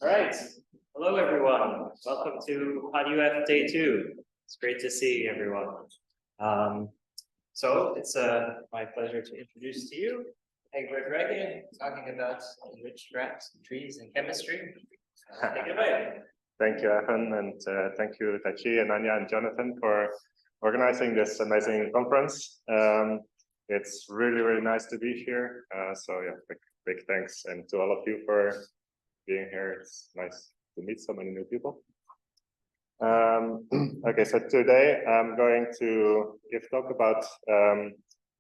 All right. Hello, everyone. Welcome to HoTT-UF Day 2. It's great to see everyone. So it's my pleasure to introduce to you Egbert Rijke, talking about enriched graphs, trees, and chemistry. Take it away. Thank you, Evan, and thank you, Tachi and Anya and Jonathan for organizing this amazing conference. It's really, really nice to be here. So yeah, big thanks, and to all of you for being here. It's nice to meet so many new people. Okay, so today I'm going to talk about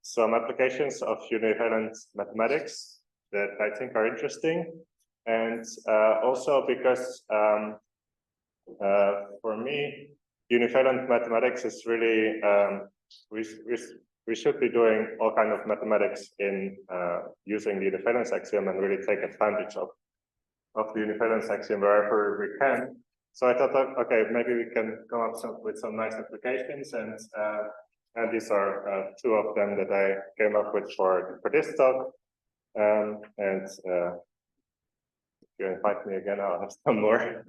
some applications of univalent mathematics that I think are interesting, and also because for me, univalent mathematics is really we should be doing all kind of mathematics in using the univalence axiom and really take advantage of the univalence axiom wherever we can. So I thought, okay, maybe we can come up with some nice applications, and these are two of them that I came up with for this talk. If you invite me again, I'll have some more.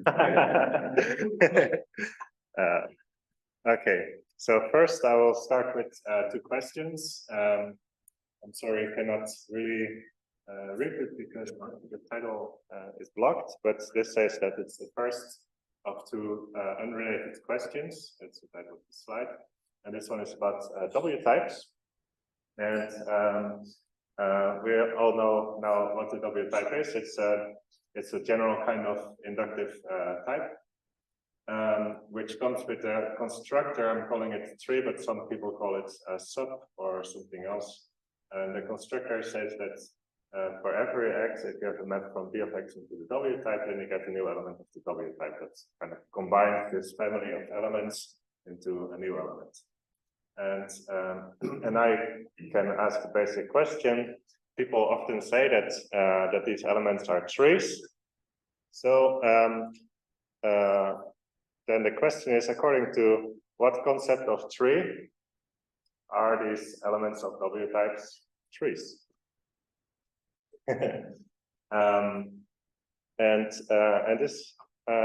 Okay, so first I will start with two questions. I'm sorry, I cannot really read it because the title is blocked, but this says that it's the first of two unrelated questions. That's the title of the slide. And this one is about W types. And we all know now what the W type is. It's a general kind of inductive type, which comes with a constructor. I'm calling it tree, but some people call it a sub or something else. And the constructor says that for every x, if you have a map from B of x into the W type, then you get a new element of the W type that kind of combines this family of elements into a new element. And I can ask a basic question. People often say that that these elements are trees. So then the question is, according to what concept of tree are these elements of W types trees? And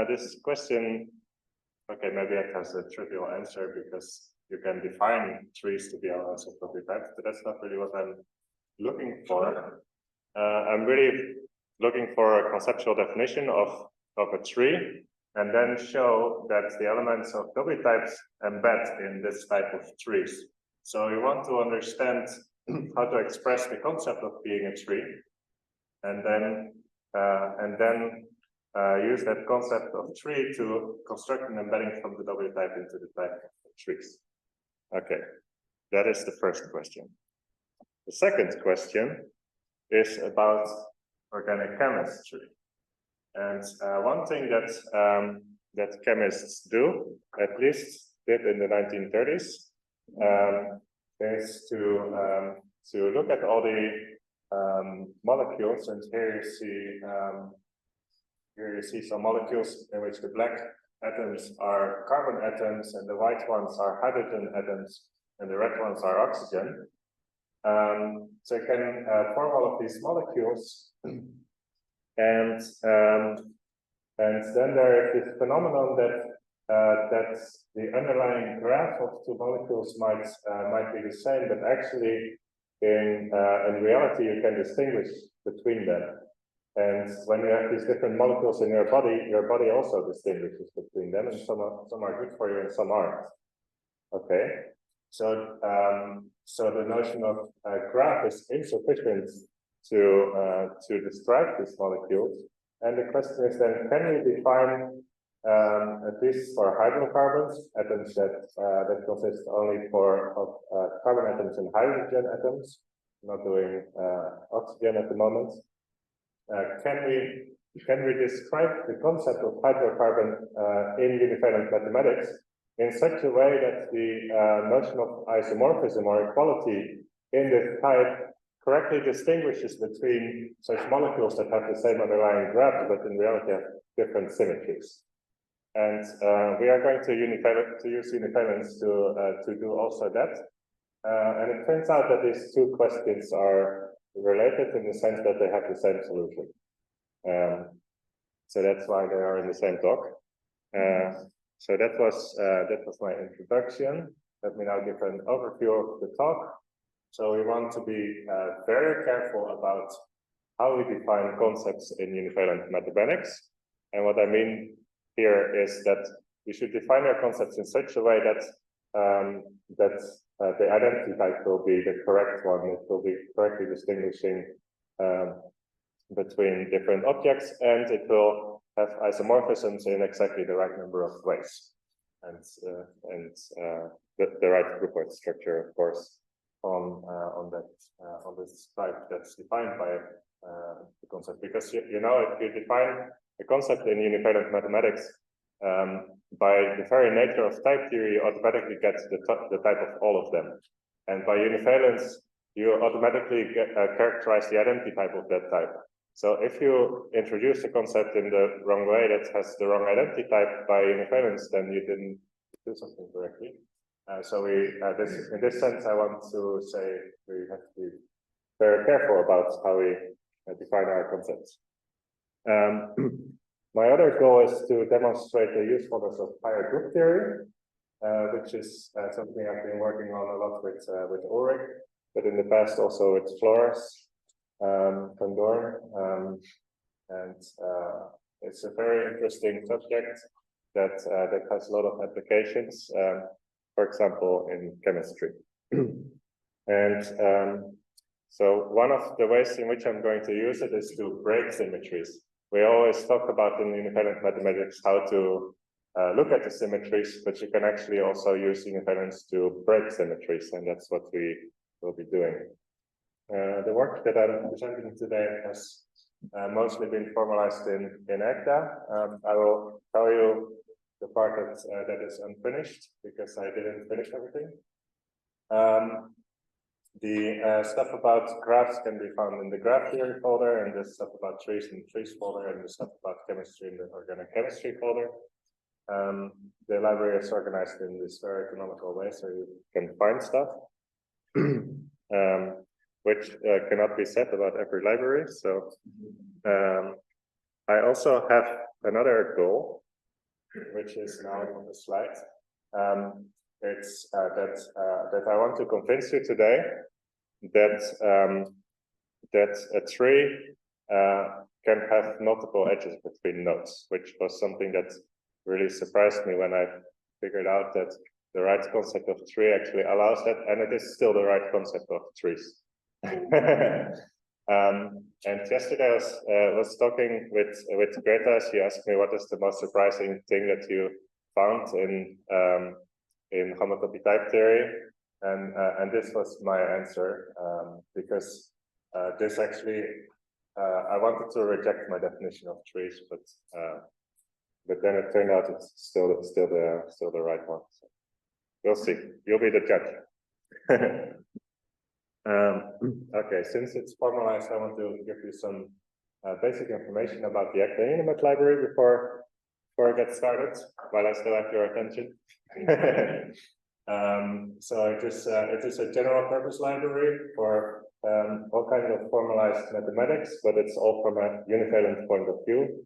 this question, okay, maybe it has a trivial answer because you can define trees to be elements of W types, but that's not really what I'm looking for. I'm really looking for a conceptual definition of a tree, and then show that the elements of W types embed in this type of trees. So you want to understand how to express the concept of being a tree, and then use that concept of tree to construct an embedding from the W type into the type of trees. Okay, that is the first question. The second question is about organic chemistry. And one thing that chemists do, at least did in the 1930s, is to look at all the molecules. And here you see some molecules in which the black atoms are carbon atoms, and the white ones are hydrogen atoms, and the red ones are oxygen. So you can form all of these molecules, and then there is this phenomenon that the underlying graph of two molecules might be the same, but actually in reality you can distinguish between them. And when you have these different molecules in your body also distinguishes between them, and some are good for you and some aren't. Okay, so the notion of graph is insufficient to describe these molecules, and the question is then, can we define at least for hydrocarbons, atoms that consist only of carbon atoms and hydrogen atoms, not doing oxygen at the moment. Can we describe the concept of hydrocarbon in univalent mathematics in such a way that the notion of isomorphism or equality in this type correctly distinguishes between such molecules that have the same underlying graph, but in reality have different symmetries? And we are going to use univalence to do also that. And it turns out that these two questions are related in the sense that they have the same solution. So that's why they are in the same talk. So that was my introduction. Let me now give an overview of the talk. So we want to be very careful about how we define concepts in univalent mathematics. And what I mean here is that we should define our concepts in such a way that the identity type will be the correct one. It will be correctly distinguishing between different objects, and it will have isomorphisms in exactly the right number of ways, and the right group word structure, of course, on this type that's defined by the concept. Because you know, if you define a concept in univalent mathematics, by the very nature of type theory, you automatically get the type of all of them, and by univalence, you automatically characterize the identity type of that type. So if you introduce the concept in the wrong way that has the wrong identity type by univalence, then you didn't do something correctly. So in this sense, I want to say we have to be very careful about how we define our concepts. My other goal is to demonstrate the usefulness of higher group theory, which is something I've been working on a lot with Ulrich, but in the past also with Flores, Van Doorn, and it's a very interesting subject that has a lot of applications, for example, in chemistry. And so one of the ways in which I'm going to use it is to break symmetries. We always talk about in univalent mathematics how to look at the symmetries, but you can actually also use univalence to break symmetries, and that's what we will be doing. The work that I'm presenting today has mostly been formalized in ECTA. I will tell you the part that is unfinished, because I didn't finish everything. The stuff about graphs can be found in the graph theory folder, and the stuff about trees in the trees folder, and the stuff about chemistry in the organic chemistry folder. The library is organized in this very economical way, so you can find stuff, which cannot be said about every library. So I also have another goal, which is now on the slide. It's that I want to convince you today that that a tree can have multiple edges between nodes, which was something that really surprised me when I figured out that the right concept of tree actually allows that, and it is still the right concept of trees. And yesterday I was talking with Greta. She asked me what is the most surprising thing that you found in homotopy type theory, and this was my answer, because this actually I wanted to reject my definition of trees, but then it turned out it's still the right one. So we'll see. You'll be the judge. Okay, since it's formalized, I want to give you some basic information about the HoTT-UF library before I get started, while I still have your attention. So it is a general purpose library for all kinds of formalized mathematics, but it's all from a univalent point of view.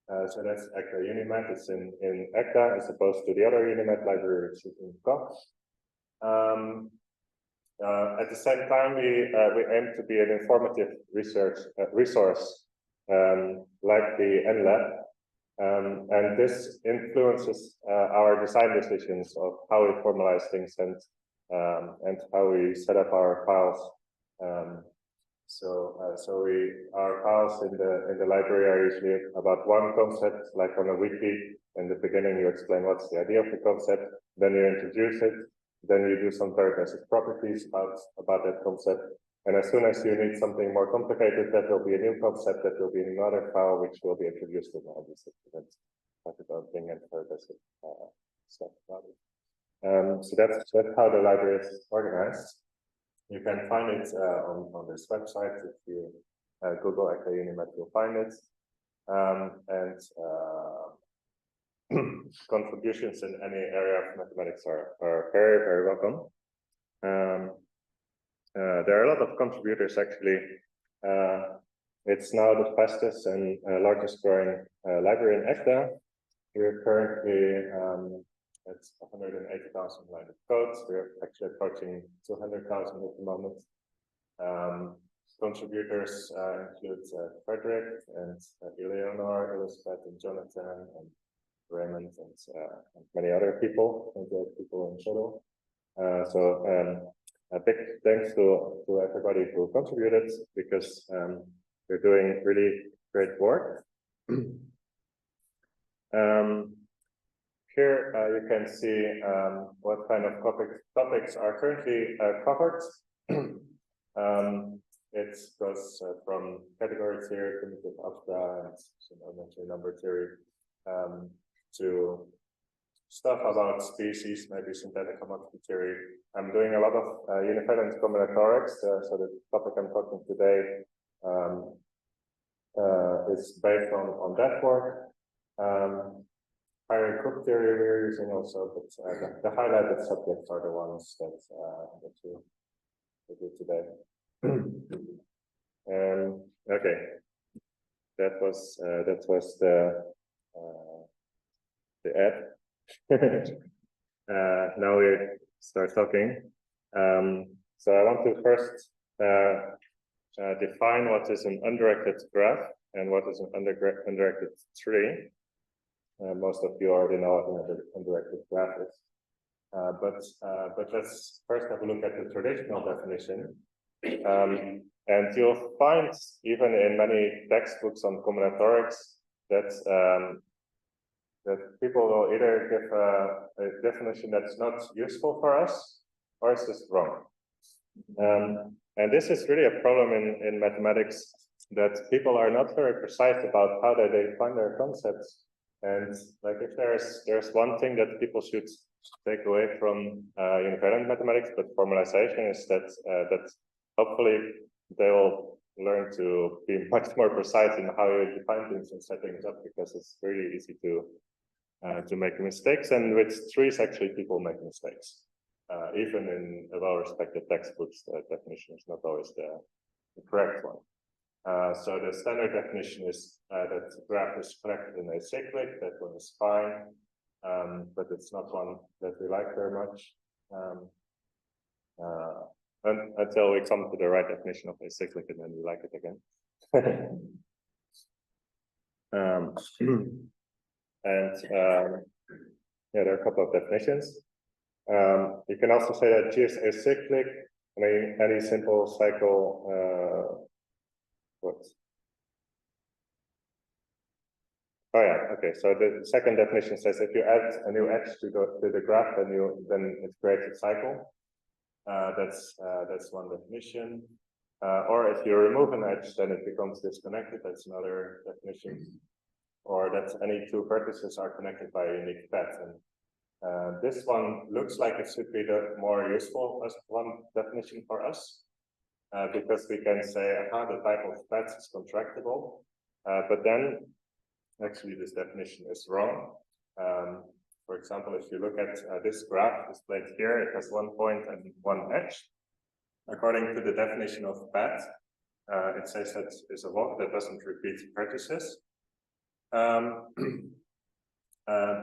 So that's HoTT-UF. It's in ECTA as opposed to the other UNIMAT library, which is in Coq. At the same time, we aim to be an informative research resource like the NLab, and this influences our design decisions of how we formalize things and how we set up our files. So our files in the library are usually about one concept, like on a wiki. In the beginning, you explain what's the idea of the concept, then you introduce it. Then you do some very basic properties about that concept. And as soon as you need something more complicated, that will be a new concept that will be in another file, which will be introduced in all these documents. Talk about thing and very basic stuff about it. So that's how the library is organized. You can find it on this website. If you Google HoTT-UF, you'll find it. Contributions in any area of mathematics are very, very welcome. There are a lot of contributors actually it's now the fastest and largest growing library in ECTA. We're currently at 180,000 lines of code. We're actually approaching 200,000 at the moment. Contributors include Frederick and Eleanor, Elizabeth and Jonathan and Raymond and many other people, 28 people in total. A big thanks to everybody who contributed, because they're doing really great work. Here you can see what kind of topics are currently covered. It goes from category theory, primitive algebra, and elementary number theory, to stuff about species, maybe synthetic homotopy theory. I'm doing a lot of univariant combinatorics, so the topic I'm talking today is based on that work. Higher group theory we're using also, but the highlighted subjects are the ones that we do today. Okay, that was the ad. Now we start talking. So I want to first define what is an undirected graph and what is an undirected tree. Most of you already know what an undirected graph is. But let's first have a look at the traditional definition. And you'll find, even in many textbooks on combinatorics, that people will either give a definition that's not useful for us, or it's just wrong. And this is really a problem in mathematics, that people are not very precise about how they define their concepts. And like, if there's one thing that people should take away from univariant mathematics, but formalization, is that hopefully they will learn to be much more precise in how you define things and set things up, because it's really easy to make mistakes. And with trees, actually, people make mistakes. Even in well-respected textbooks, the definition is not always the correct one. So the standard definition is that the graph is connected in acyclic. That one is fine, but it's not one that we like very much. Until we come to the right definition of acyclic, and then we like it again. Yeah, there are a couple of definitions. You can also say that G is acyclic. I mean, any simple cycle. What? Oh yeah, okay. So the second definition says if you add a new edge to the graph, then it creates a cycle. That's one definition. Or if you remove an edge, then it becomes disconnected. That's another definition. Or that any two vertices are connected by a unique path. And this one looks like it should be the more useful as one definition for us, because we can say how the type of path is contractible. But then actually this definition is wrong. For example, if you look at this graph displayed here, it has one point and one edge. According to the definition of path, it says that is a walk that doesn't repeat vertices.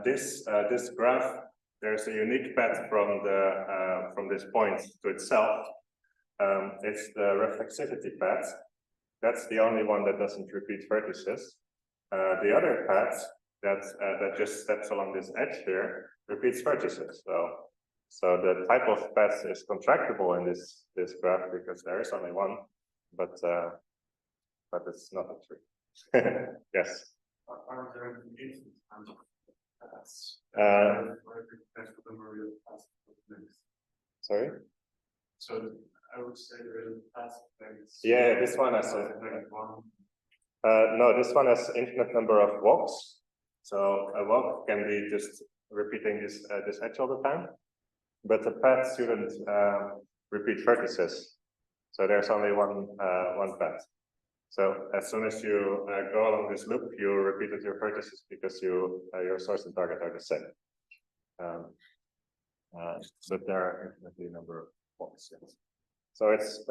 This graph, there's a unique path from this point to itself. It's the reflexivity path. That's the only one that doesn't repeat vertices. The other path that just steps along this edge here repeats vertices. So the type of path is contractible in this graph because there is only one, but it's not a tree. Yes. Are there implications? Sorry? So I would say there is a task length. Yeah, this one has no, this one has infinite number of walks. So a walk can be just repeating this edge all the time, but the path shouldn't repeat vertices. So there's only one path. So as soon as you go along this loop, you repeated your vertices because your source and target are the same. But there are infinitely number of walks. Yes. So it's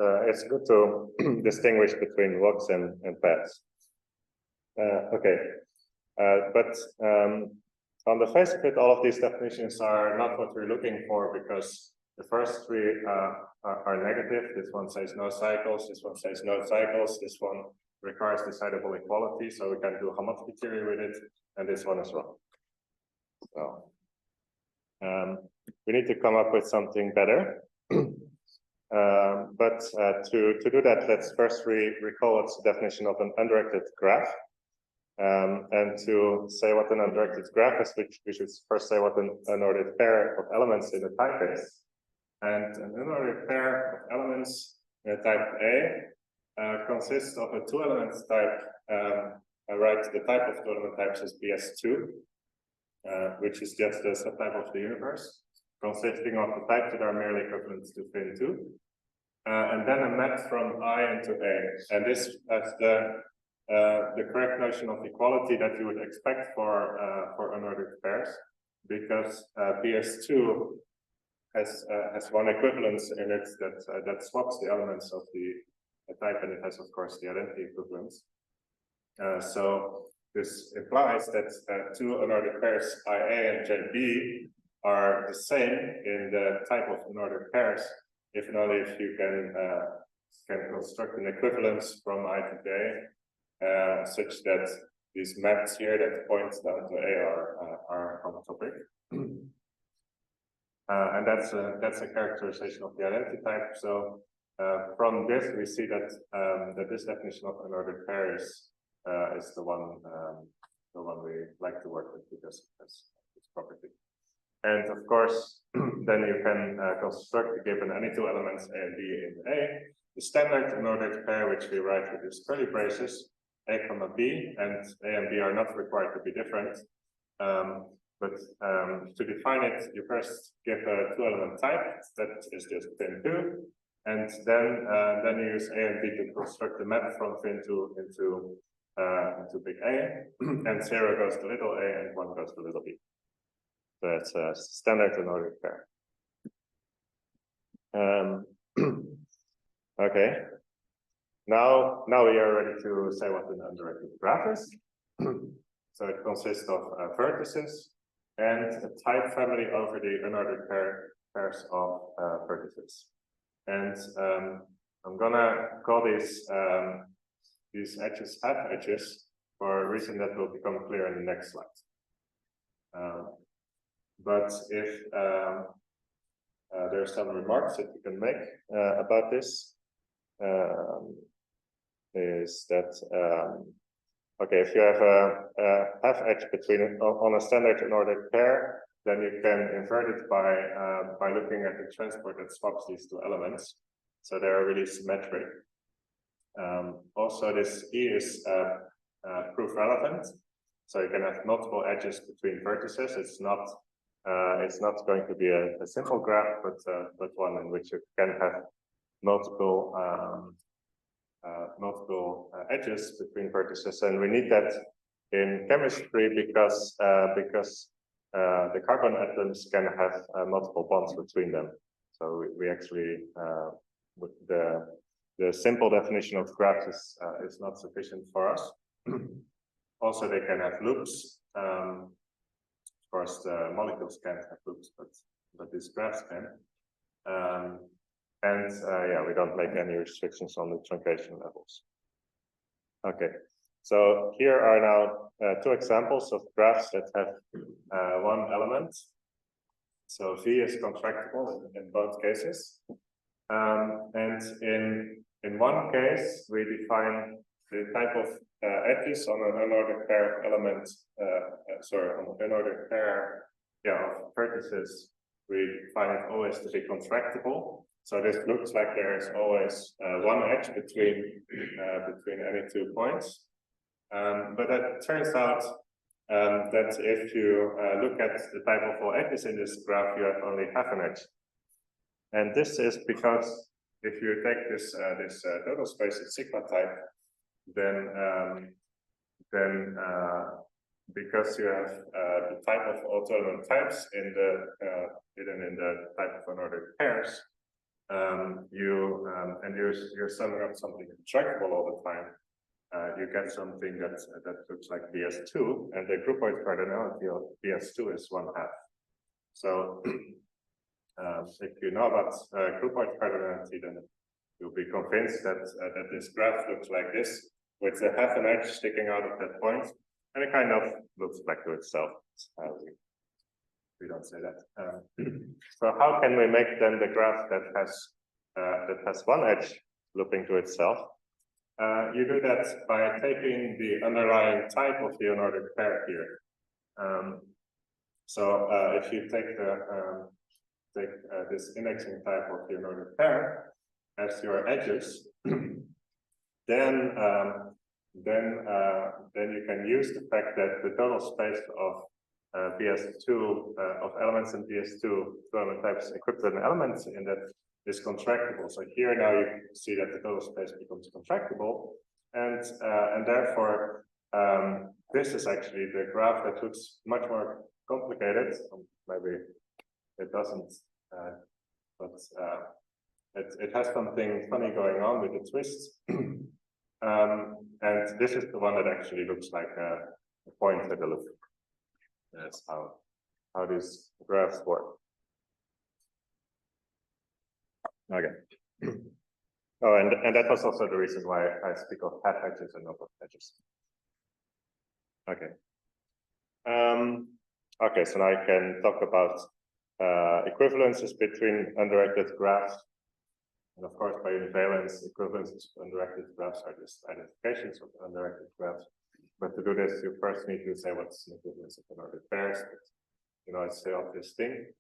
good to distinguish between locks and paths. Okay, but on the face of it, all of these definitions are not what we're looking for, because the first three are negative. This one says no cycles, this one says no cycles, this one requires decidable equality, so we can do homotopy theory with it, and this one is wrong. So we need to come up with something better. But to do that, let's first recall what's the definition of an undirected graph. And to say what an undirected graph is, we should first say what an unordered pair of elements in a type is. And an unordered pair of elements in a type A consists of a two-element type. I write the type of two-element types as BS2, which is just the subtype of the universe, consisting of the types that are merely equivalent to Fin2, and then a map from I into A. And this is the correct notion of equality that you would expect for unordered pairs, because BS2 has one equivalence in it that swaps the elements of the type, and it has, of course, the identity equivalence. So this implies that two unordered pairs IA and JB are the same in the type of unordered pairs, if and only if you can construct an equivalence from I to J, such that these maps here that point down to A are homotopic. And that's a characterization of the identity type. So from this, we see that that this definition of unordered pair is the one we like to work with, because it has this property. And of course, then you can construct, given any two elements A and B in A, the standard unordered pair, which we write with these curly braces, A comma B, and A and B are not required to be different. But to define it, you first give a two-element type that is just Fin2, and then you use A and B to construct the map from Fin2 into big A, and 0 goes to little a and 1 goes to little b. So that's a standard unordered pair. Okay. Now we are ready to say what an undirected graph is. So it consists of vertices and a type family over the unordered pairs of vertices. And I'm gonna call these edges half edges for a reason that will become clear in the next slide. But if there are some remarks that you can make about this, is that okay, if you have a half edge between on a standard unordered pair, then you can invert it by looking at the transport that swaps these two elements, so they are really symmetric. Also, this E is proof relevant, so you can have multiple edges between vertices. It's not going to be a simple graph, but one in which you can have multiple edges between vertices, and we need that in chemistry because the carbon atoms can have multiple bonds between them. So we actually the simple definition of graphs is not sufficient for us. Also, they can have loops. Of course, the molecules can't have loops, but these graphs can. Yeah, we don't make any restrictions on the truncation levels. Okay, so here are now two examples of graphs that have one element. So V is contractible in both cases. And in one case, we define the type of edges on an unordered pair of elements, on an unordered pair of vertices, we define it always to be contractible. So this looks like there is always one edge between any 2 points. But it turns out that if you look at the type of all edges in this graph, you have only half an edge. And this is because if you take this total space at sigma type, then because you have the type of all two element types hidden in the type of unordered pairs, you're summing up something trackable all the time, you get something that looks like BS2, and the groupoid cardinality of BS2 is 1/2. So if you know about groupoid cardinality, then you'll be convinced that this graph looks like this, with a half an edge sticking out of that point, and it kind of looks back to itself. We don't say that. So how can we make then the graph that has one edge looping to itself? You do that by taking the underlying type of the unordered pair here. If you take this indexing type of the unordered pair as your edges, then you can use the fact that the total space of BS2 of elements in BS2 two element types equipped with an element in that is contractible. So here now you see that the total space becomes contractible, and therefore this is actually the graph that looks much more complicated. Maybe it doesn't, but it has something funny going on with the twists. And this is the one that actually looks like a point at a loop. That's how these graphs work. Okay. Oh, and that was also the reason why I speak of half edges and not of edges. Okay. Okay, so now I can talk about equivalences between undirected graphs. And of course, by univalence, equivalences of undirected graphs are just identifications of undirected graphs. But to do this, you first need to say what's an equivalence of unordered pairs. You know, it's the obvious thing.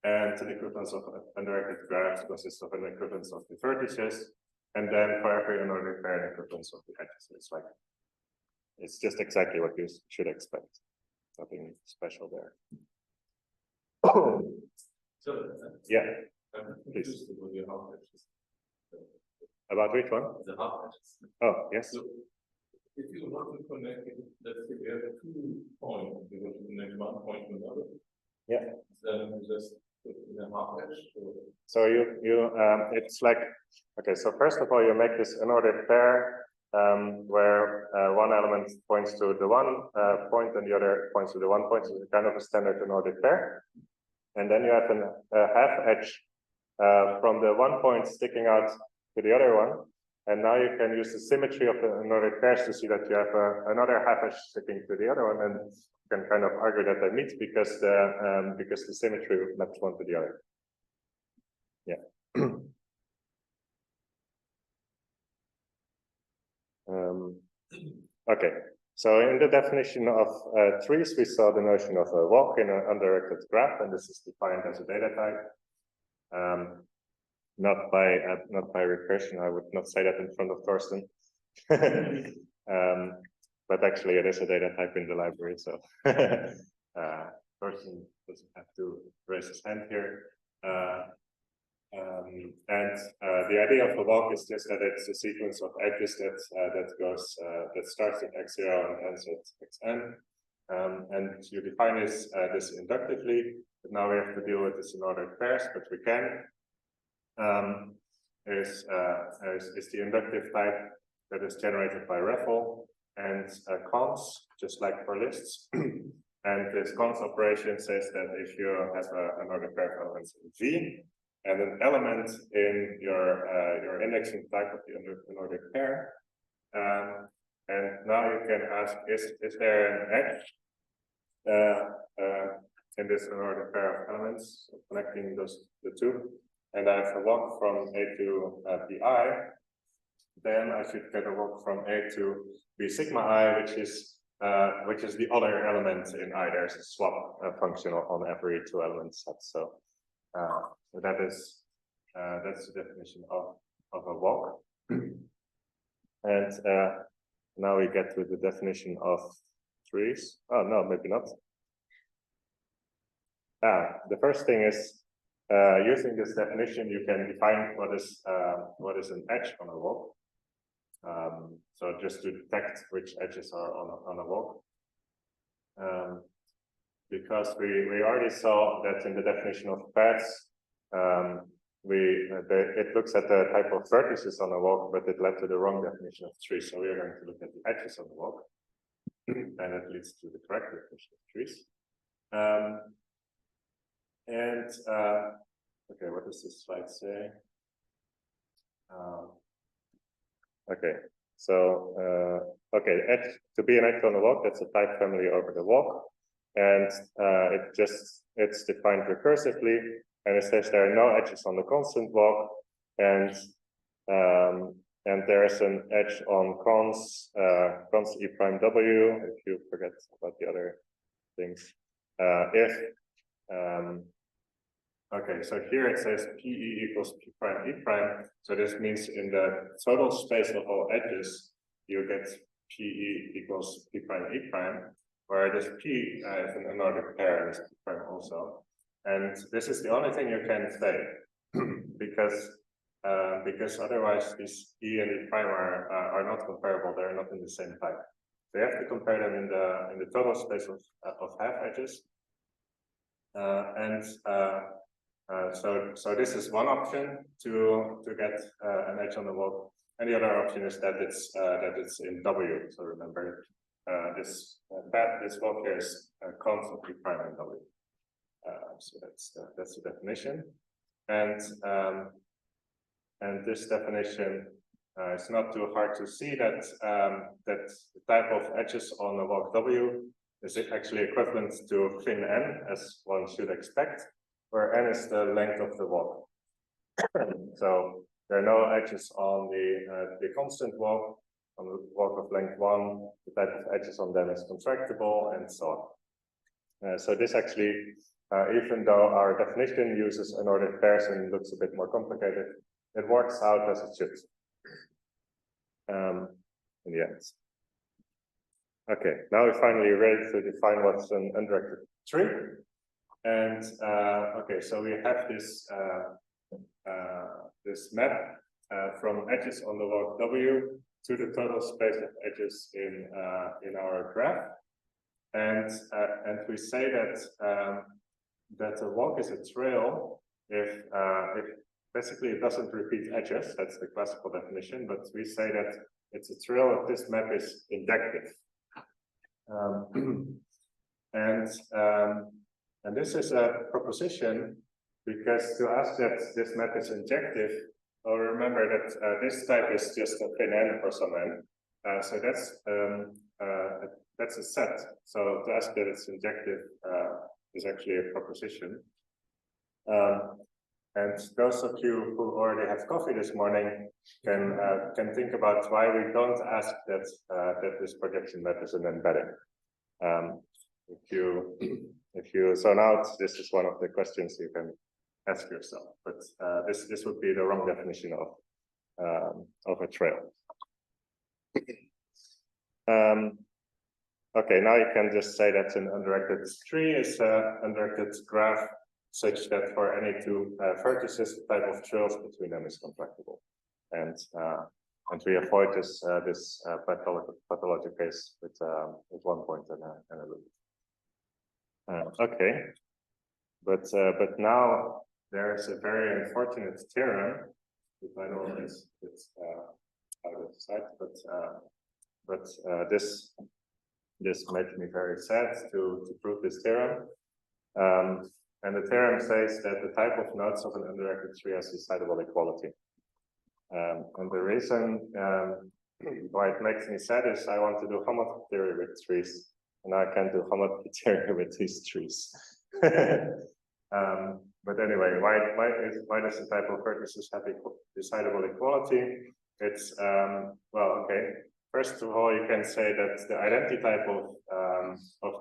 And an equivalence of undirected graphs consists of an equivalence of the vertices, and then for every unordered pair, an equivalence of the edges. It's just exactly what you should expect. Nothing special there. So yeah. Please. About which one? The half edges. Oh, yes. So if you want to connect it, let's say we have 2 points, we want to connect one point to another. Yeah. Then you just put in a half edge. So it's like, okay, so first of all, you make this unordered pair where one element points to the one point and the other points to the one point. So it's kind of a standard unordered pair. And then you have a half edge from the one point sticking out to the other one. And now you can use the symmetry of the unordered pairs to see that you have another half edge sticking to the other one, and you can kind of argue that they meet because the symmetry maps one to the other. Yeah. Okay. So in the definition of trees, we saw the notion of a walk in an undirected graph, and this is defined as a data type. Not by recursion. I would not say that in front of Thorsten. But actually it is a data type in the library, so Thorsten doesn't have to raise his hand here. The idea of a walk is just that it's a sequence of edges that starts at x0 and ends at xn. And you define this inductively, but now we have to deal with this in ordered pairs, but we can. Is the inductive type that is generated by REFL and cons, just like for lists. And this cons operation says that if you have an ordered pair of elements in V and an element in your indexing type of the unordered pair, and now you can ask, is there an edge in this unordered pair of elements, connecting the two? And I have a walk from A to Pi, then I should get a walk from A to B sigma I, which is the other element in I. There's a swap function on every 2 element set. So that's the definition of a walk. And now we get to the definition of trees. Oh no, maybe not. The first thing is, using this definition, you can define what is an edge on a walk. So just to detect which edges are on a walk. Because we already saw that in the definition of paths, it looks at the type of vertices on a walk, but it led to the wrong definition of trees. So we are going to look at the edges on the walk, and that leads to the correct definition of trees. Okay, what does this slide say? Okay, so edge, to be an edge on the walk, that's a type family over the walk, and it's defined recursively, and it says there are no edges on the constant walk, and there is an edge on cons E prime W, if you forget about the other things. Okay, so here it says PE equals P prime E prime. So this means in the total space of all edges, you get PE equals P prime E prime, where this P is an unordered pair, this P prime also. And this is the only thing you can say, because otherwise these E and E prime are not comparable, they're not in the same type. So you have to compare them in the total space of half edges. So this is one option to get an edge on the walk, and the other option is that it's in W. So remember, this walk here is constant P prime in W. So that's the definition, and this definition it's not too hard to see that that the type of edges on the walk W is actually equivalent to fin n, as one should expect, where n is the length of the walk. So there are no edges on the constant walk. On the walk of length 1, the type of edges on them is contractible, and so on. So this actually, even though our definition uses unordered pairs and looks a bit more complicated, it works out as it should. In the end. Okay, now we're finally ready to define what's an undirected tree. And okay, so we have this this map from edges on the walk W to the total space of edges in our graph, and we say that that a walk is a trail if basically it doesn't repeat edges. That's the classical definition, but we say that it's a trail if this map is injective. And this is a proposition, because to ask that this map is injective, well, remember that this type is just a fin n for some n. So that's a set. So to ask that it's injective is actually a proposition. And those of you who already have coffee this morning can think about why we don't ask that that this projection map is an embedding. If you zone out, this is one of the questions you can ask yourself. But this would be the wrong definition of a trail. Okay, now you can just say that an undirected tree is an undirected graph such that for any two vertices, the type of trails between them is contractible, and we avoid this pathological case with 1 point and a loop. Okay, but now there's a very unfortunate theorem. The title is out of sight, but this makes me very sad to prove this theorem. And the theorem says that the type of nodes of an undirected tree has decidable equality. And the reason why it makes me sad is I want to do homotopy theory with trees, and I can't do homotopy theory with these trees. But anyway, why does the type of vertices have decidable equality? It's well, okay. First of all, you can say that the identity type of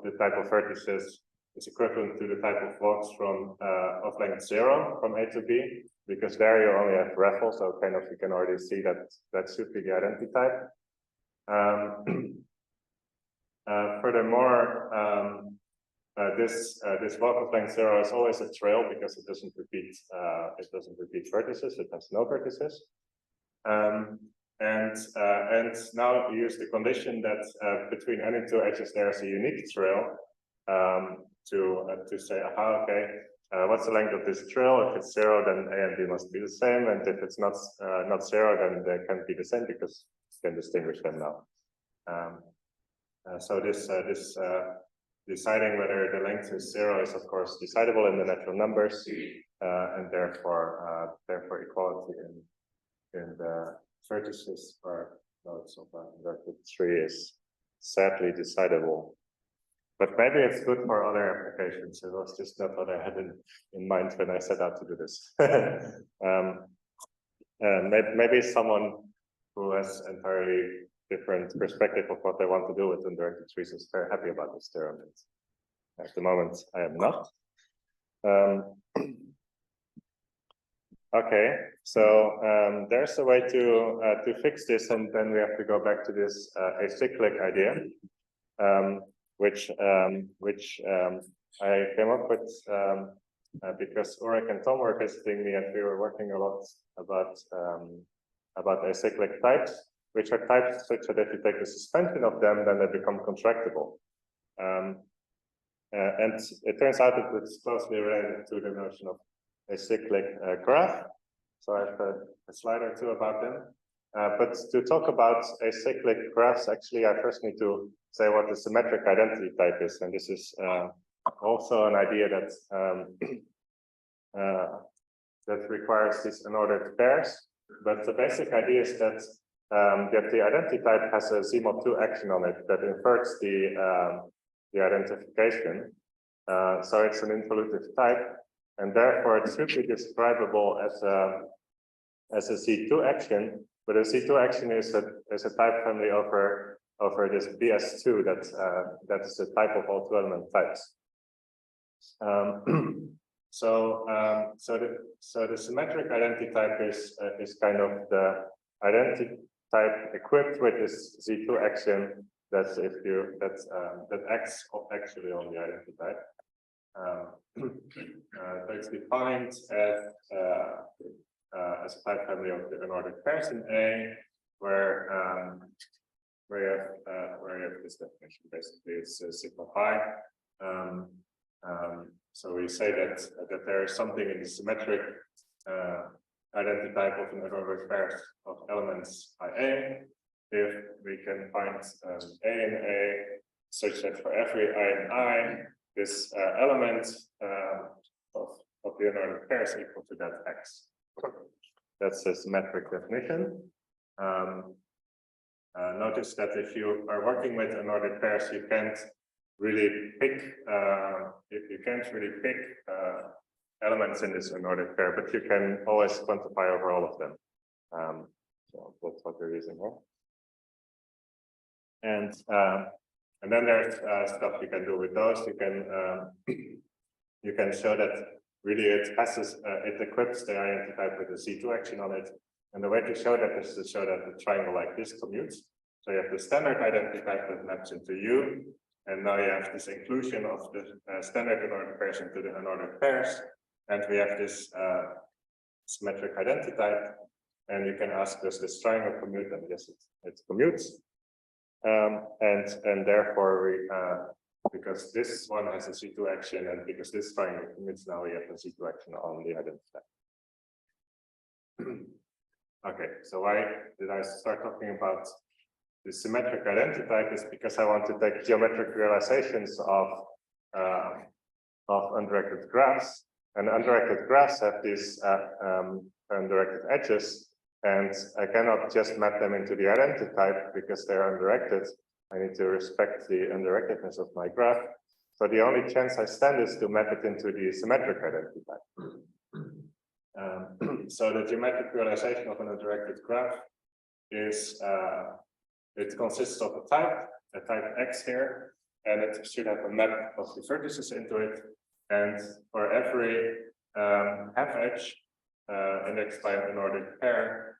the type of vertices is equivalent to the type of walks from of length 0 from A to B, because there you only have raffles, so kind of you can already see that that should be the identity type. Furthermore, this walk of length 0 is always a trail because it doesn't repeat vertices. It has no vertices. And now we use the condition that between any two edges there is a unique trail to say, aha, okay, what's the length of this trill? If it's 0, then A and B must be the same, and if it's not 0, then they can be the same because you can distinguish them now. So this deciding whether the length is 0 is of course decidable in the natural numbers, and therefore equality in the vertices or nodes of inverted tree is sadly decidable. But maybe it's good for other applications. It was just not what I had in mind when I set out to do this. Maybe someone who has entirely different perspective of what they want to do with undirected trees is very happy about this theorem. At the moment, I am not. Okay, so there's a way to fix this, and then we have to go back to this acyclic idea, which I came up with because Ulrich and Tom were visiting me, and we were working a lot about acyclic types, which are types such that if you take the suspension of them, then they become contractible. And it turns out that it's closely related to the notion of acyclic graph. So I have a slide or two about them. But to talk about acyclic graphs, actually, I first need to say what the symmetric identity type is. And this is also an idea that that requires these unordered pairs. But the basic idea is that the identity type has a Z-mod2 action on it that inverts the identification. So it's an involutive type, and therefore it should be describable as a Z2 action. But a Z2 action is a type family over this BS2 that is the type of all 2 element types. So the symmetric identity type is kind of the identity type equipped with this Z2 action that acts actually on the identity type. So it's defined as a type family of the unordered pairs in A, where you have this definition. Basically, it's sigma pi. So we say that there is something in the symmetric identity type of an unordered pairs of elements IA, if we can find A in A such that for every I in I, this element of the unordered pair is equal to that X. That's a symmetric definition. Notice that if you are working with unordered pairs, you can't really pick elements in this unordered pair, but you can always quantify over all of them. So that's what we're using here. And then there's stuff you can do with those. You can show that really it equips the identity type with a Z2 action on it. And the way to show that is to show that the triangle like this commutes. So you have the standard identity type that maps into U, and now you have this inclusion of the standard unordered pairs into the unordered pairs, and we have this symmetric identity type. And you can ask, does this triangle commute? And yes, it commutes. And therefore we because this one has a Z2 action, and because this triangle commutes, now we have a Z2 action on the identity type. Okay, so why did I start talking about the symmetric identity type? Is because I want to take geometric realizations of undirected graphs, and undirected graphs have these undirected edges. And I cannot just map them into the identity type because they're undirected. I need to respect the undirectedness of my graph. So the only chance I stand is to map it into the symmetric identity type. So the geometric realization of an undirected graph is, it consists of a type X here, and it should have a map of the vertices into it. And for every half edge indexed by an unordered pair,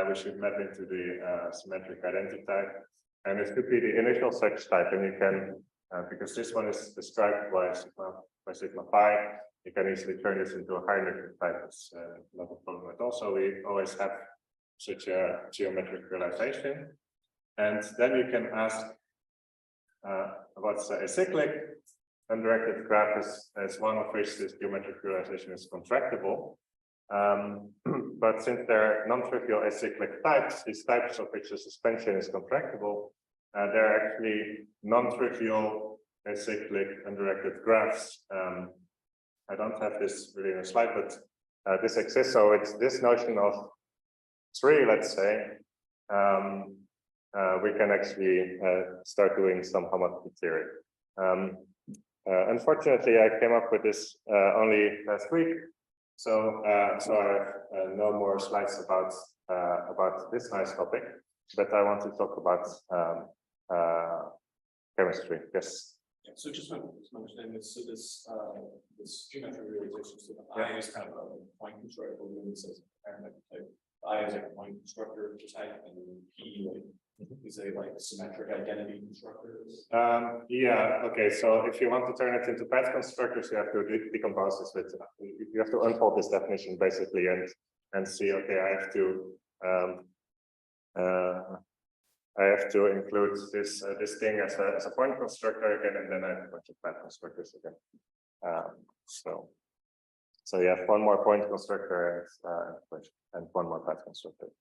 we should map into the symmetric identity type, and it could be the initial such type. And you can, because this one is described by sigma pi, you can easily turn this into a Heinrich type. It's not a problem at all. So we always have such a geometric realization, and then you can ask what's acyclic. undirected graph is one of which this geometric realization is contractible. But since they're non-trivial acyclic types, these types of which the suspension is contractible, they're actually non-trivial acyclic undirected graphs. I don't have this really in a slide, but this exists. So it's this notion of tree, let's say, we can actually start doing some homotopy theory. Unfortunately, I came up with this only last week. So I have no more slides about this nice topic, but I want to talk about chemistry. Yes. Yeah, so just to understand this, so this geometric realization, so the I is kind of a point constructor, when it says type. I is like a point constructor type, and then P is a like symmetric identity constructor. Yeah. Okay. So if you want to turn it into path constructors, you have to decompose this with. You have to unfold this definition basically, and see. Okay, I have to include this thing as a point constructor again, and then I have a bunch of path constructors again. So you have one more point constructor and one more path constructor.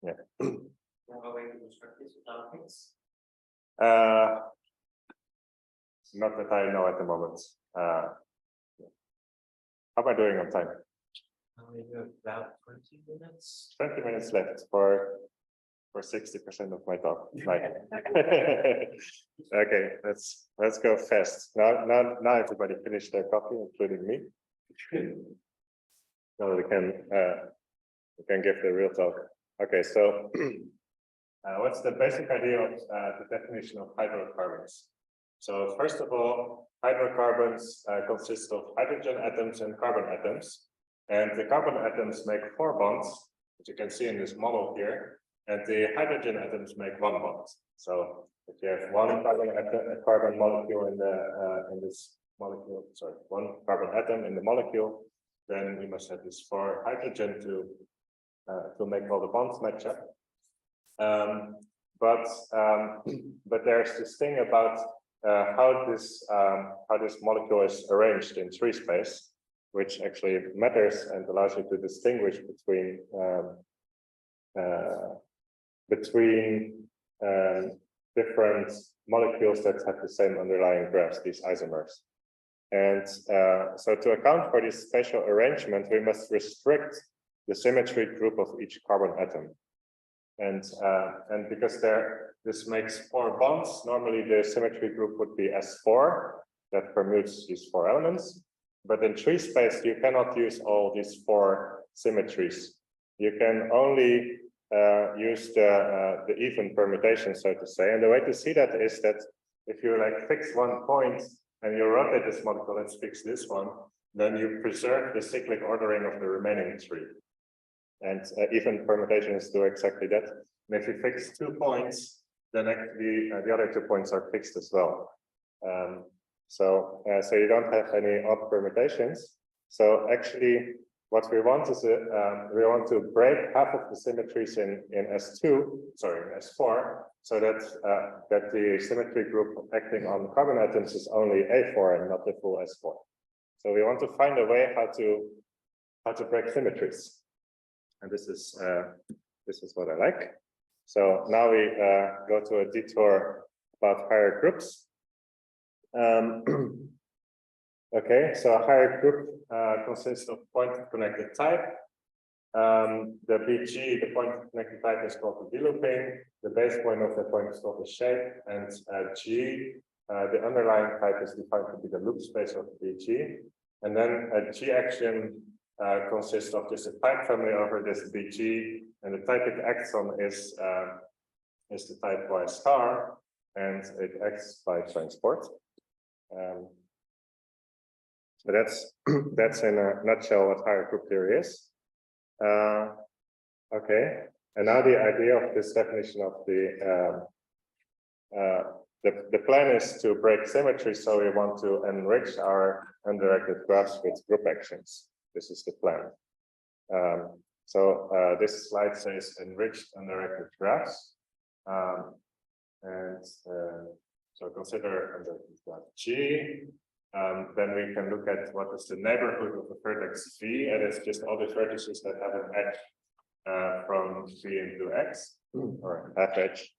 Yeah. Not that I know at the moment. How am I doing on time? We have about 20 minutes. 20 minutes left for 60% of my talk. Okay, let's go fast. Now everybody finished their coffee, including me. Now we can give the real talk. Okay, so what's the basic idea of the definition of hydrocarbons? So first of all, hydrocarbons consist of hydrogen atoms and carbon atoms. And the carbon atoms make 4 bonds, which you can see in this model here. And the hydrogen atoms make 1 bond. So if you have one carbon molecule in this molecule, sorry, 1 carbon atom in the molecule, then you must have this 4 hydrogen to make all the bonds match up. But there's this thing about how this molecule is arranged in tree space, which actually matters and allows you to distinguish between different molecules that have the same underlying graphs, these isomers. And so to account for this spatial arrangement, we must restrict the symmetry group of each carbon atom. And because this makes 4 bonds, normally the symmetry group would be S4 that permutes these 4 elements. But in tree space, you cannot use all these 4 symmetries. You can only use the even permutation, so to say. And the way to see that is that if you like fix one point and you rotate this molecule, let's fix this one, then you preserve the cyclic ordering of the remaining 3. And even permutations do exactly that. And if you fix 2 points, then actually the other 2 points are fixed as well. So you don't have any odd permutations. So actually, what we want is we want to break half of the symmetries in S4, so that the symmetry group acting on carbon atoms is only A4 and not the full S4. So we want to find a way how to break symmetries, and this is what I like. So now we go to a detour about higher groups. Okay, so a higher group consists of point connected type. The BG, the point connected type, is called the D-looping. The base point of the point is called the shape, and G, the underlying type, is defined to be the loop space of BG. And then a G action consists of just a type family over this BG, and the type it acts on is the type Y star, and it acts by transport. So that's in a nutshell what higher group theory is. Okay, and now the idea of this definition of the plan is to break symmetry, so we want to enrich our undirected graphs with group actions. This is the plan. So this slide says enriched undirected graphs, and So consider under graph G. Then we can look at what is the neighborhood of the vertex V, and it's just all the vertices that have an edge from V into X or F edge.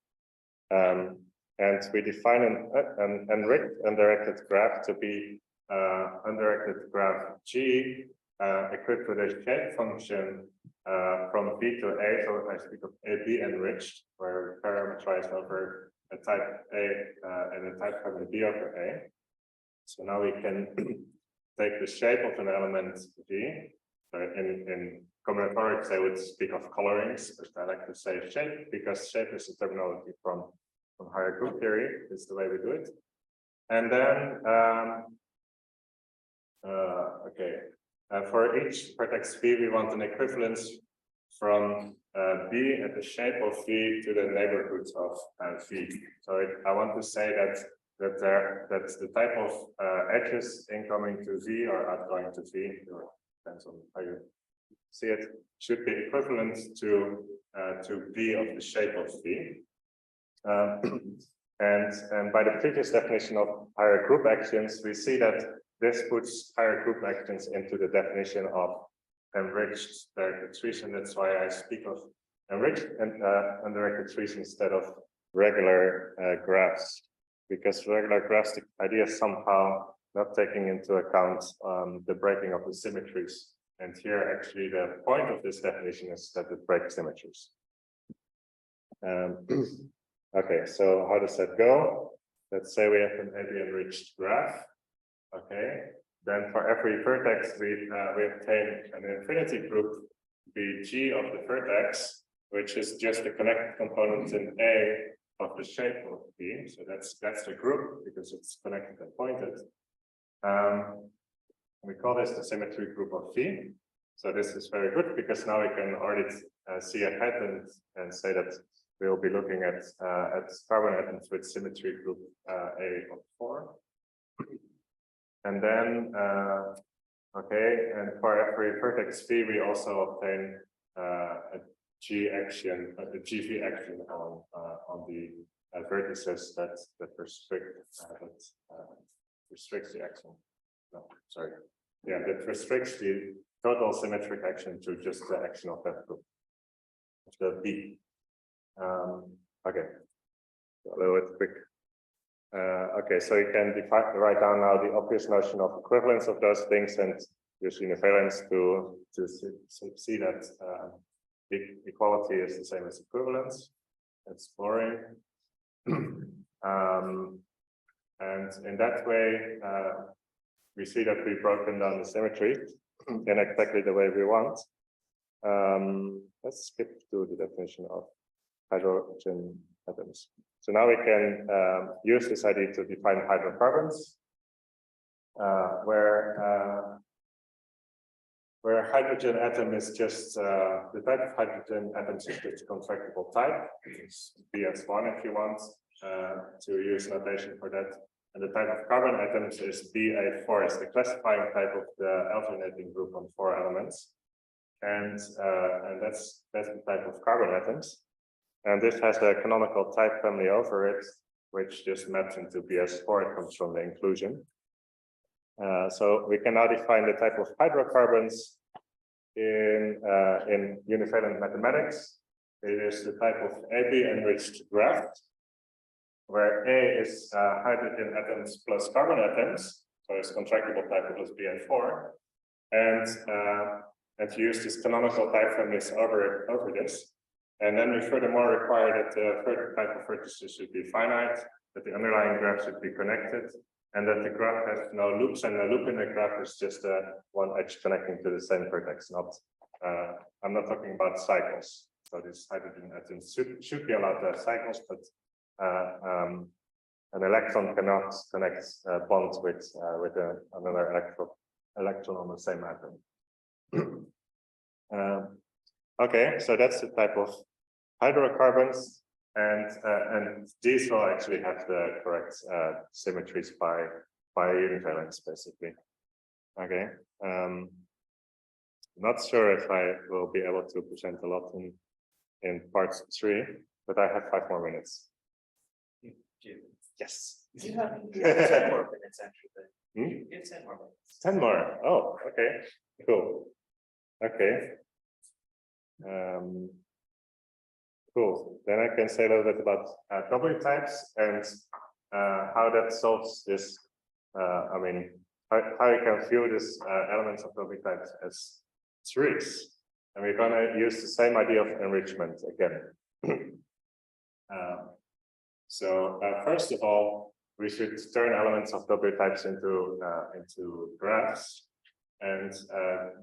And we define an enriched undirected graph to be undirected graph G equipped with a shape function from V to A. So I speak of AB enriched, where we parameterize over a type A and a type family B over A. So now we can take the shape of an element V. In combinatorics, I would speak of colorings, but I like to say shape because shape is a terminology from higher group theory. It's the way we do it. And then, for each vertex V, we want an equivalence from B at the shape of V to the neighborhood of V. So I want to say that the type of edges incoming to V or outgoing to V, or depends on how you see it, should be equivalent to B of the shape of V. And by the previous definition of higher group actions, we see that this puts higher group actions into the definition of enriched directed trees, and that's why I speak of enriched and undirected trees instead of regular graphs, because regular graphs, the idea is somehow not taking into account the breaking of the symmetries. And here, actually, the point of this definition is that it breaks symmetries. Okay, so how does that go? Let's say we have an AB enriched graph. Okay, then for every vertex, we obtain an infinity group BG of the vertex, which is just the connected component in A of the shape of B. So that's the group because it's connected and pointed. We call this the symmetry group of V. So this is very good because now we can already see ahead and say that we'll be looking at carbon atoms with symmetry group A of 4. And then, okay, and for every vertex V, we also obtain a G action, a GV action on the vertices that restricts the action. No, sorry. Yeah, that restricts the total symmetric action to just the action of that group, of the B. Okay, a little bit quick. Okay, so you can write down now the obvious notion of equivalence of those things and use univalence to see that equality is the same as equivalence. That's boring. And in that way, we see that we've broken down the symmetry in exactly the way we want. Let's skip to the definition of hydrogen atoms. So now we can use this idea to define hydrocarbons, where hydrogen atom is just the type of hydrogen atoms is just a contractible type. It's BS1 if you want to use notation for that. And the type of carbon atoms is BA4, is the classifying type of the alternating group on 4 elements. And that's the type of carbon atoms. And this has a canonical type family over it, which just maps into BS4. It comes from the inclusion. So we can now define the type of hydrocarbons in univalent mathematics. It is the type of AB enriched graph, where A is hydrogen atoms plus carbon atoms, so it's contractible type plus BN4, and to use this canonical type families over this. And then we furthermore require that the further type of vertices should be finite, that the underlying graph should be connected, and that the graph has no loops, and a loop in the graph is just one edge connecting to the same vertex. I'm not talking about cycles. So these hydrogen atoms should be allowed to have cycles, but an electron cannot connect bonds with another electron on the same atom. Okay, so that's the type of hydrocarbons, and these will actually have the correct symmetries by univalence, basically. Okay, not sure if I will be able to present a lot in part 3, but I have 5 more minutes. Yes. Yeah, 10 more minutes actually, but Hmm? you have 10 more minutes. 10 more. Oh, okay, cool. Okay. Cool. Then I can say a little bit about W types and how that solves this. I mean, how you can view this elements of W types as trees. And we're gonna use the same idea of enrichment again. So first of all, we should turn elements of W types into graphs. And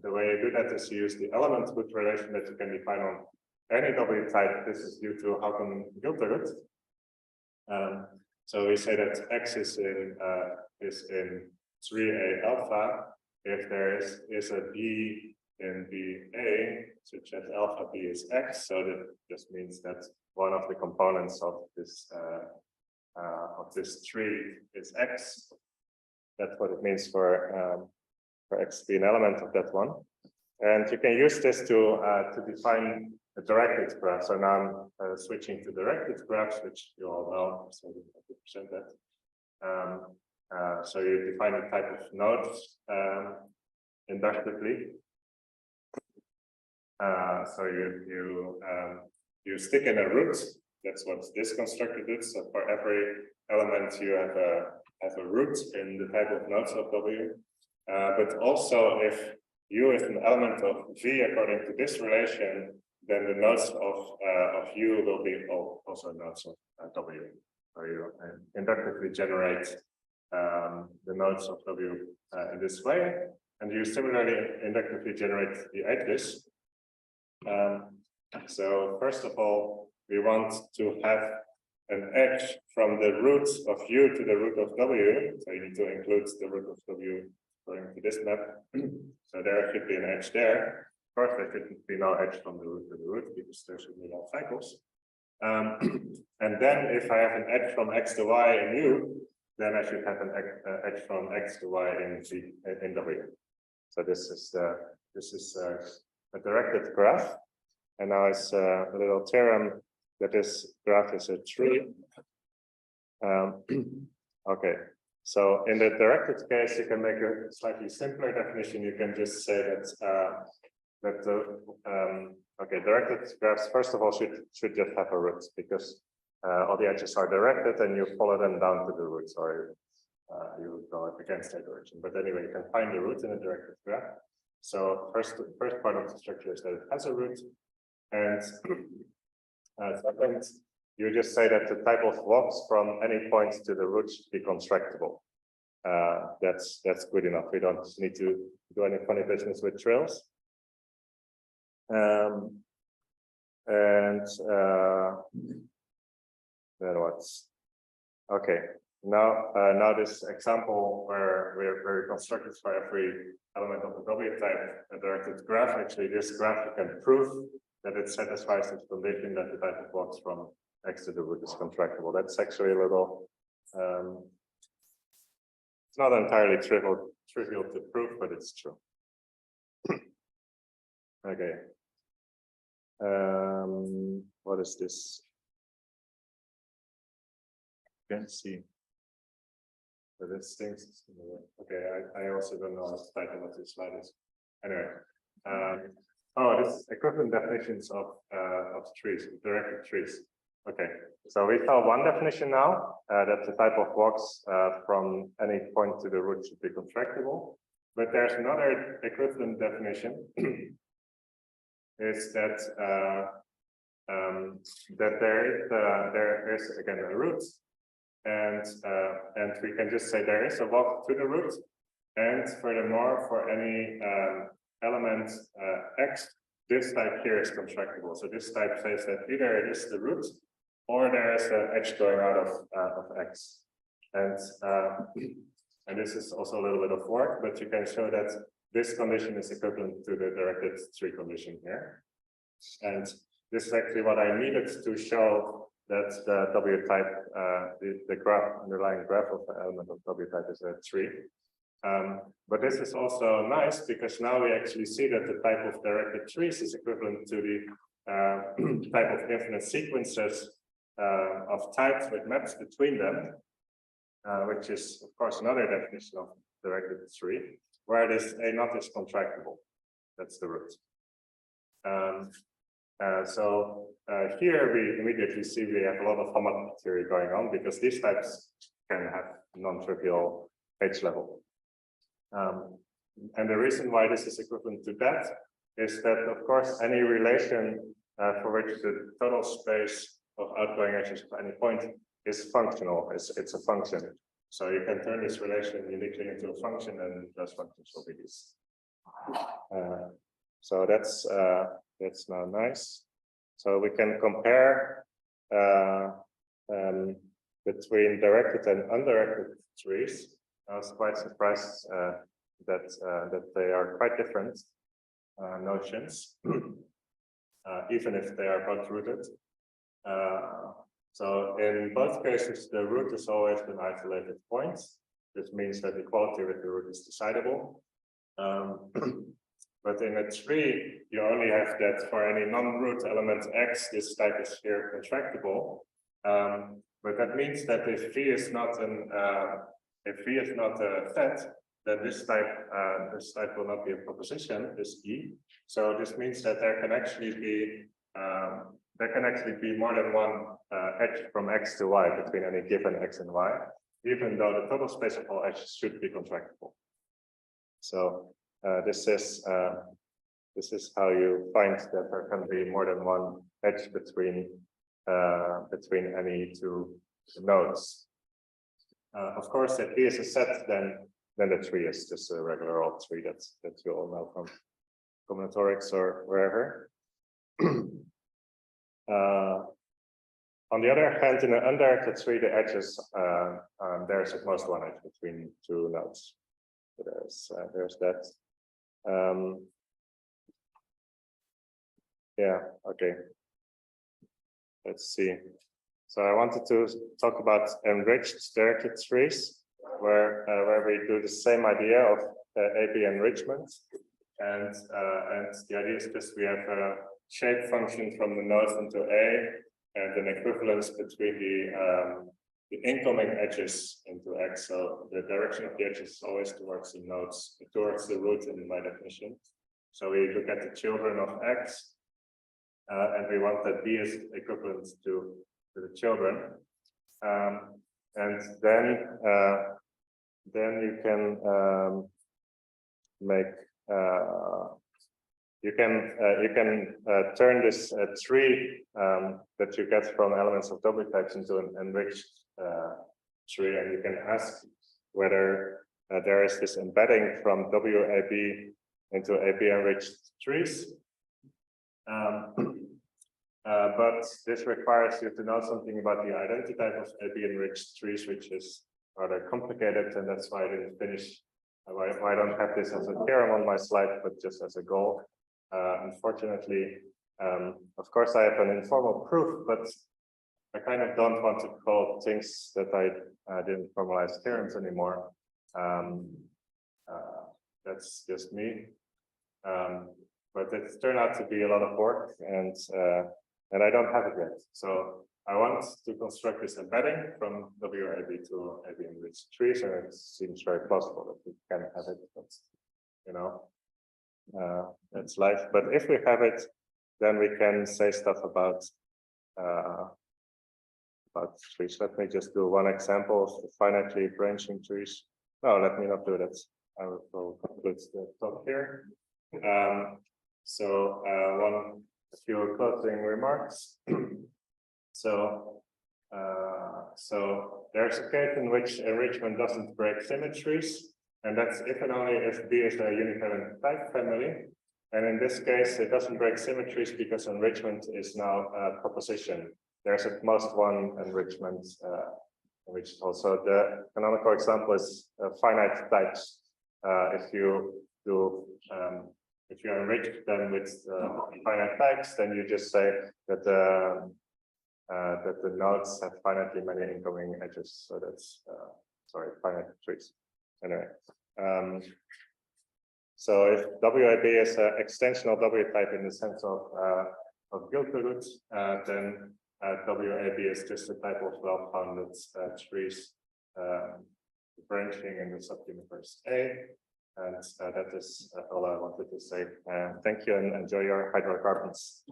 the way you do that is you use the element root relation that you can define on any W type. This is due to HoTT-UF. So we say that X is in 3A alpha if there is a B in BA, such as alpha B is X. So that just means that one of the components of this tree is X. That's what it means for X to be an element of that one. And you can use this to define a directed graph. So now I'm switching to directed graphs, which you all know, so we have to present that. So you define a type of nodes inductively. So you stick in a root. That's what this constructor does. So for every element, you have a root in the type of nodes of W. But also, if U is an element of V according to this relation, then the nodes of U will be also nodes of W. So you inductively generate the nodes of W in this way, and you similarly inductively generate the edges. So first of all, we want to have an edge from the root of U to the root of W. So you need to include the root of W according to this map. So there should be an edge there. Of course, there shouldn't be no edge from the root to the root because there should be no cycles. And then if I have an edge from X to Y in U, then I should have an edge from X to Y in W. So this is a directed graph. And now it's a little theorem that this graph is a tree. Okay, so in the directed case, you can make a slightly simpler definition. You can just say that directed graphs first of all should just have a root because all the edges are directed and you follow them down to the roots, or you go against that direction. But anyway, you can find the root in a directed graph. So first part of the structure is that it has a root. And second, you just say that the type of walks from any point to the root should be constructible. That's good enough. We don't need to do any funny business with trails. And then what's okay? Now this example where we constructed for every element of the W type a directed graph. Actually, this graph you can prove that it satisfies this condition that the type of walks from X to the root is contractible. That's actually a little, it's not entirely trivial to prove, but it's true. Okay. What is this? Can't see. But this things. Okay, I also don't know what the title of this slide is. Anyway. Oh, this is equivalent definitions of trees, directed trees. Okay, so we saw one definition now, that the type of walks from any point to the root should be contractible. But there's another equivalent definition, is that there is again a root, and we can just say there is a walk to the root, and furthermore for any element X, this type here is contractible. So this type says that either it is the root or there is an edge going out of X. And this is also a little bit of work, but you can show that this condition is equivalent to the directed tree condition here. And this is actually what I needed to show that the W type, the underlying graph of the element of W type is a tree. But this is also nice because now we actually see that the type of directed trees is equivalent to the type of infinite sequences of types with maps between them. which is of course another definition of directed tree, where this A naught is contractible. That's the root. Here we immediately see we have a lot of HoMT theory going on because these types can have non-trivial H level. And the reason why this is equivalent to that is that, of course, any relation for which the total space of outgoing edges at any point is functional. It's a function. So you can turn this relation uniquely into a function, and those functions will be these. So that's now nice. So we can compare between directed and undirected trees. I was quite surprised that they are quite different notions, even if they are both rooted. So in both cases, the root is always an isolated point. This means that equality with the root is decidable. But in a tree, you only have that for any non-root element x, this type is here contractible. But that means that if V is not a set, then this type will not be a proposition, this E. So this means that there can actually be more than one edge from x to y between any given x and y, even though the total space of all edges should be contractible. So this is how you find that there can be more than one edge between any two nodes. Of course, if V is a set, then the tree is just a regular old tree that you all know from combinatorics or wherever. On the other hand, in an undirected tree, the edges there's at most one edge between two nodes. So there's that. Yeah, okay. Let's see. So I wanted to talk about enriched directed trees, where we do the same idea of AB enrichment, and the idea is just we have a shape function from the nodes into A, and an equivalence between the incoming edges into X. So the direction of the edges is always towards the nodes, towards the root in my definition. So we look at the children of X, and we want that B is equivalent to the children. And then you can turn this tree that you get from elements of W types into an enriched tree, and you can ask whether there is this embedding from WAB into AB enriched trees. But this requires you to know something about the identity type of AB enriched trees, which is rather complicated, and that's why I didn't finish. Why I don't have this as a theorem on my slide, but just as a goal. Unfortunately, of course, I have an informal proof, but I kind of don't want to call things that I didn't formalize theorems anymore. That's just me. But it's turned out to be a lot of work, and I don't have it yet. So I want to construct this embedding from WAB to AB enriched trees, and it seems very plausible that we can have it, but you know, that's life. But if we have it, then we can say stuff about trees. Let me just do one example of finitely branching trees. No, let me not do that. I will conclude the talk here. A few closing remarks. So there's a case in which enrichment doesn't break symmetries, and that's if and only if B is a univalent type family. And in this case, it doesn't break symmetries because enrichment is now a proposition. There's at most one enrichment, which also the canonical example is finite types. If you enrich them with finite types, then you just say that the nodes have finitely many incoming edges. So that's finite trees. Anyway, so if WAB is an extensional W type in the sense of Gilterud, then WAB is just a type of well-founded trees branching in the subuniverse A. And that is all I wanted to say. Thank you and enjoy your hydrocarbons.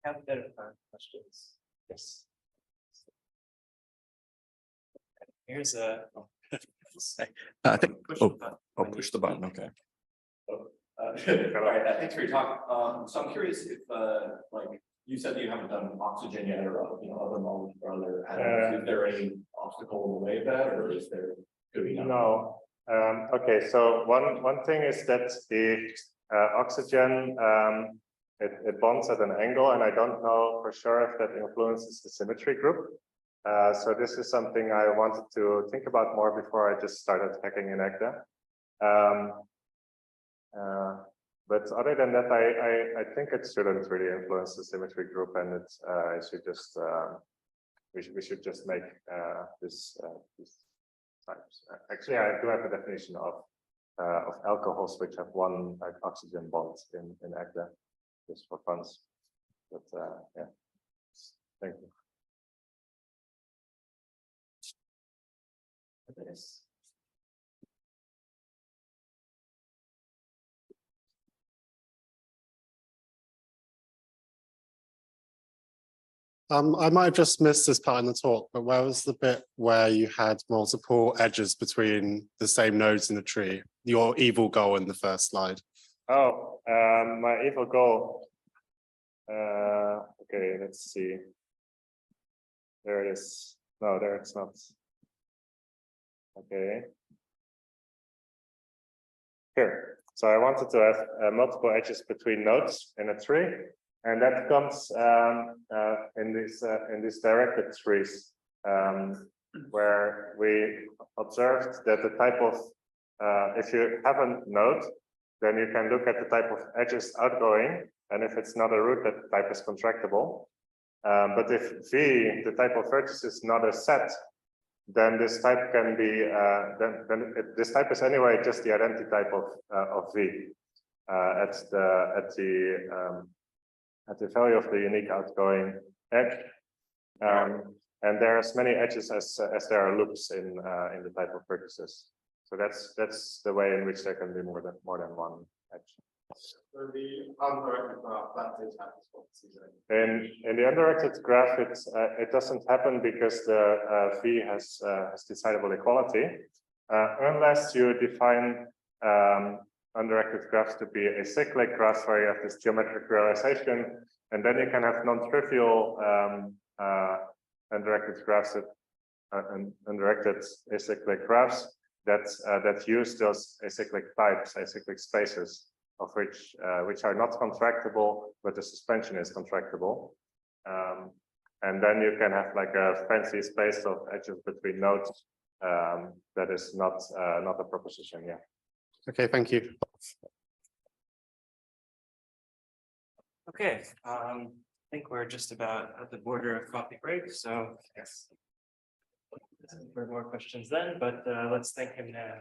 Have there questions? Yes. Here's a. I think, Push oh, the button I'll when you push the button, okay. Right, thanks for your talk. So I'm curious if, like, you said that you haven't done oxygen yet, or, other molecules or other atoms. Is there any obstacle in the way of that, or is there? Could be none? No. Okay, so one thing is that the oxygen it bonds at an angle, and I don't know for sure if that influences the symmetry group. So this is something I wanted to think about more before I just started hacking in ECDA. But other than that, I think it shouldn't really influence the symmetry group, and it should just we should just make this types. Actually, I do have a definition of alcohols which have one oxygen bond in ECDA, just for fun. But yeah, thank you. This. I might have just missed this part in the talk, but where was the bit where you had multiple edges between the same nodes in the tree? Your evil goal in the first slide. Oh, my evil goal. Okay, let's see. There it is. No, there it's not. Okay. Here. So I wanted to have multiple edges between nodes in a tree, and that comes in these directed trees, where we observed that the type of if you have a node, then you can look at the type of edges outgoing, and if it's not a root, that type is contractible. But if V, the type of vertex, is not a set, then this type can be this type is anyway just the identity type of V at the value of the unique outgoing edge, and there are as many edges as there are loops in the type of vertices. So that's the way in which there can be more than one edge. For the undirected graph, that is In the undirected graph, it doesn't happen because the V has decidable equality, unless you define undirected graphs to be acyclic graphs where you have this geometric realization, and then you can have non-trivial undirected graphs and undirected acyclic graphs that use those acyclic types, acyclic spaces, of which are not contractible, but the suspension is contractible. And then you can have like a fancy space of edges between nodes that is not a proposition. Yeah. Okay, thank you. Okay, I think we're just about at the border of coffee break, so yes. For more questions then, but let's thank him now.